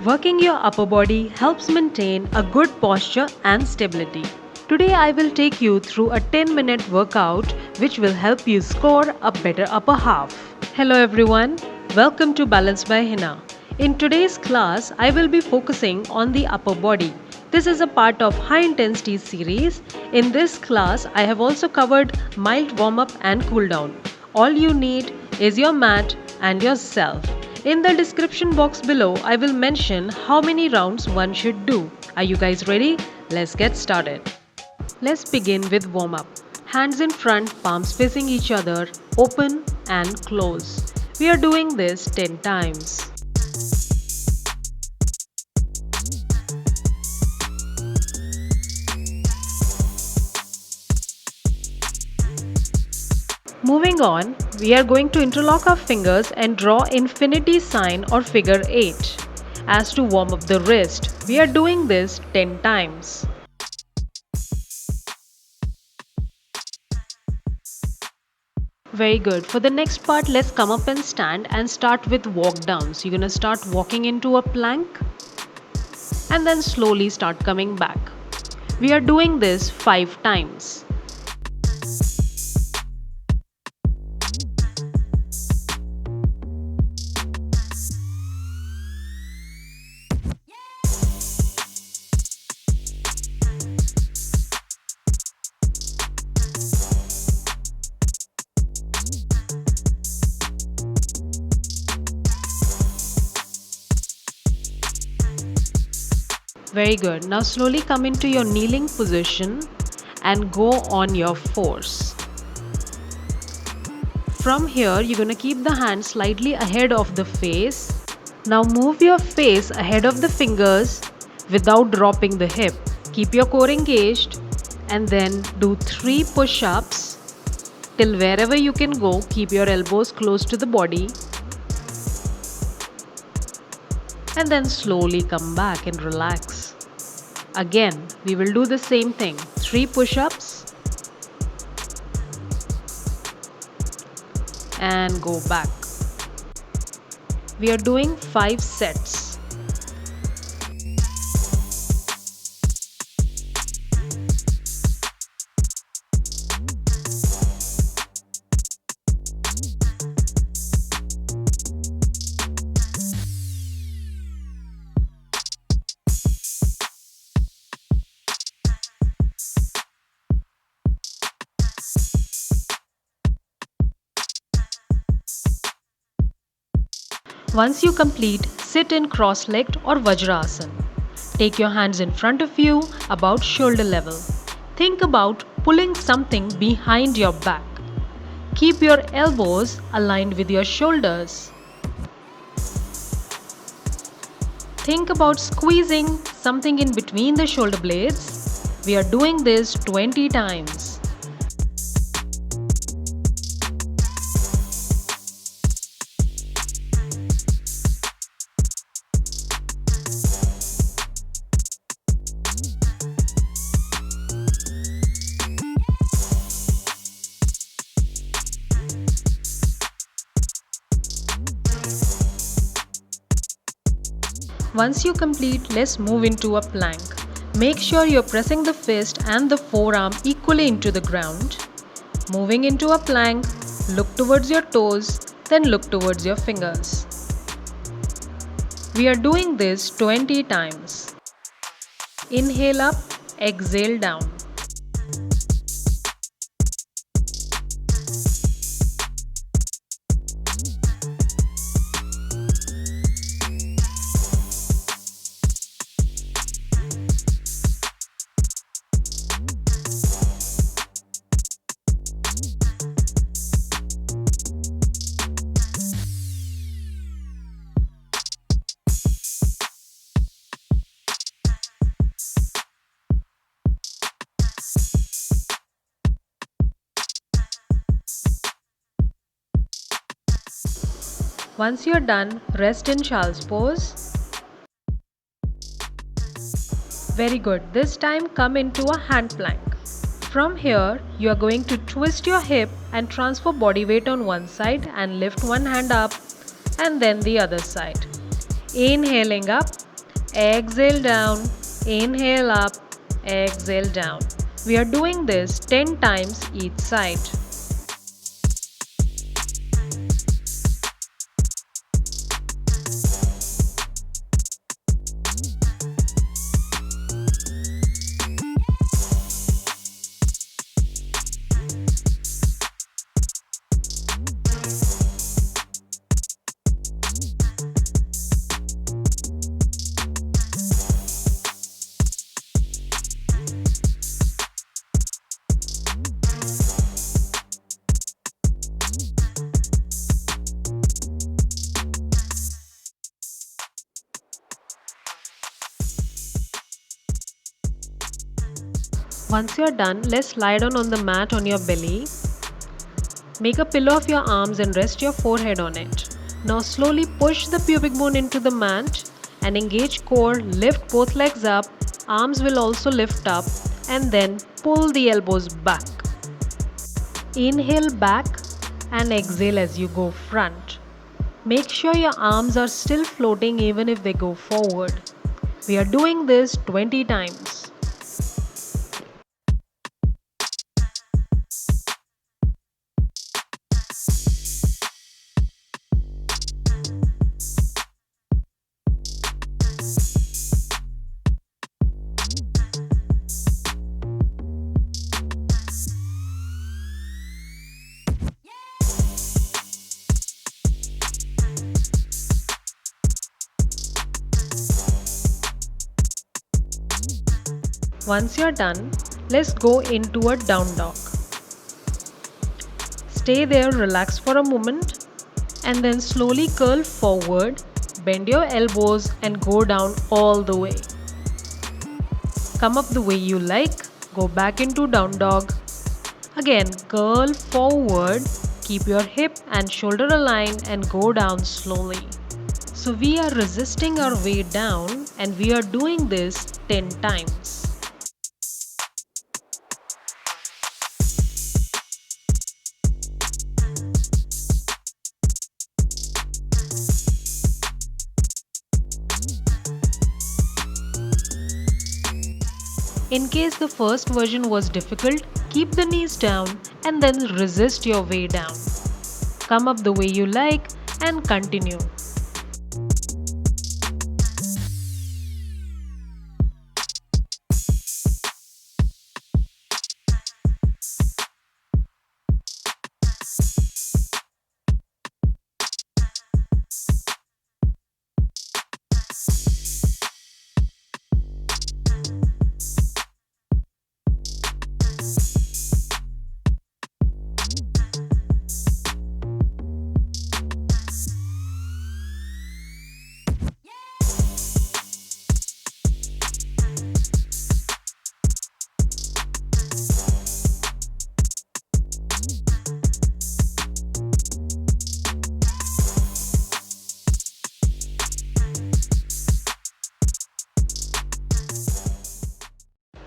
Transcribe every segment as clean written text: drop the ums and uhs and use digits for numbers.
Working your upper body helps maintain a good posture and stability. Today I will take you through a 10-minute workout which will help you score a better upper half. Hello everyone, welcome to Balance by Hina. In today's class, I will be focusing on the upper body. This is a part of high intensity series. In this class, I have also covered mild warm up and cool down. All you need is your mat and yourself. In the description box below, I will mention how many rounds one should do. Are you guys ready? Let's get started. Let's begin with warm up. Hands in front, palms facing each other, open and close. We are doing this 10 times. Moving on, we are going to interlock our fingers and draw infinity sign or figure 8. As to warm up the wrist, we are doing this 10 times. Very good. For the next part, let's come up and stand and start with walk down. So you're going to start walking into a plank and then slowly start coming back. We are doing this 5 times. Very good. Now slowly come into your kneeling position and go on your force. From here, you're going to keep the hand slightly ahead of the face. Now move your face ahead of the fingers without dropping the hip. Keep your core engaged and then do 3 push-ups till wherever you can go. Keep your elbows close to the body. And then slowly come back and relax. Again, we will do the same thing. 3 push-ups and go back. We are doing 5 sets. Once you complete, sit in cross-legged or Vajrasana. Take your hands in front of you, about shoulder level. Think about pulling something behind your back. Keep your elbows aligned with your shoulders. Think about squeezing something in between the shoulder blades. We are doing this 20 times. Once you complete, let's move into a plank. Make sure you're pressing the fist and the forearm equally into the ground. Moving into a plank, look towards your toes, then look towards your fingers. We are doing this 20 times. Inhale up, exhale down. Once you're done, rest in child's pose. Very good. This time come into a hand plank. From here, you are going to twist your hip and transfer body weight on one side and lift one hand up and then the other side. Inhaling up, exhale down, inhale up, exhale down. We are doing this 10 times each side. Once you're done, let's lie down on the mat on your belly. Make a pillow of your arms and rest your forehead on it. Now slowly push the pubic bone into the mat and engage core, lift both legs up, arms will also lift up and then pull the elbows back. Inhale back and exhale as you go front. Make sure your arms are still floating even if they go forward. We are doing this 20 times. Once you're done, let's go into a down dog. Stay there, relax for a moment and then slowly curl forward, bend your elbows and go down all the way. Come up the way you like, go back into down dog. Again, curl forward, keep your hip and shoulder aligned and go down slowly. So we are resisting our way down and we are doing this 10 times. In case the first version was difficult, keep the knees down and then resist your way down. Come up the way you like and continue.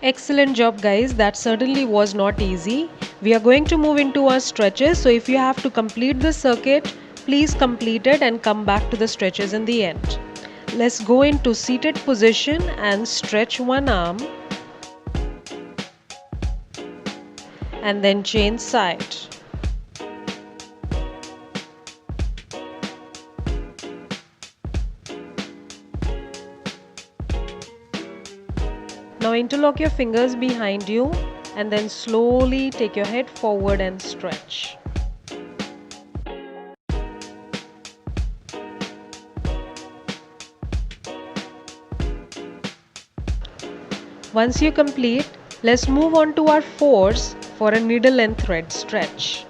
Excellent job guys, that certainly was not easy. We are going to move into our stretches, so if you have to complete the circuit, please complete it and come back to the stretches in the end. Let's go into seated position and stretch one arm and then change side. Now interlock your fingers behind you and then slowly take your head forward and stretch. Once you complete, let's move on to our fours for a needle and thread stretch.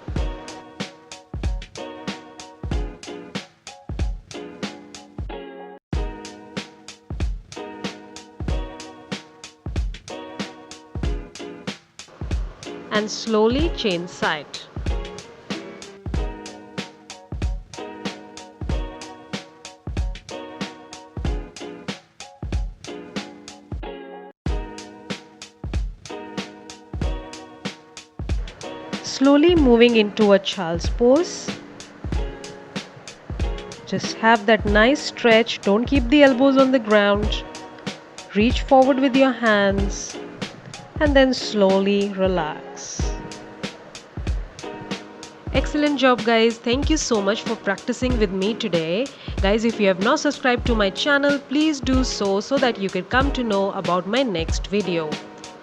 And slowly change side. Slowly moving into a child's pose. Just have that nice stretch, don't keep the elbows on the ground. Reach forward with your hands and then slowly relax. Excellent job, guys. Thank you so much for practicing with me today. Guys, if you have not subscribed to my channel, please do so that you can come to know about my next video.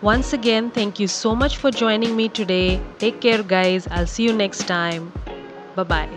Once again, thank you so much for joining me today. Take care, guys. I'll see you next time. Bye-bye.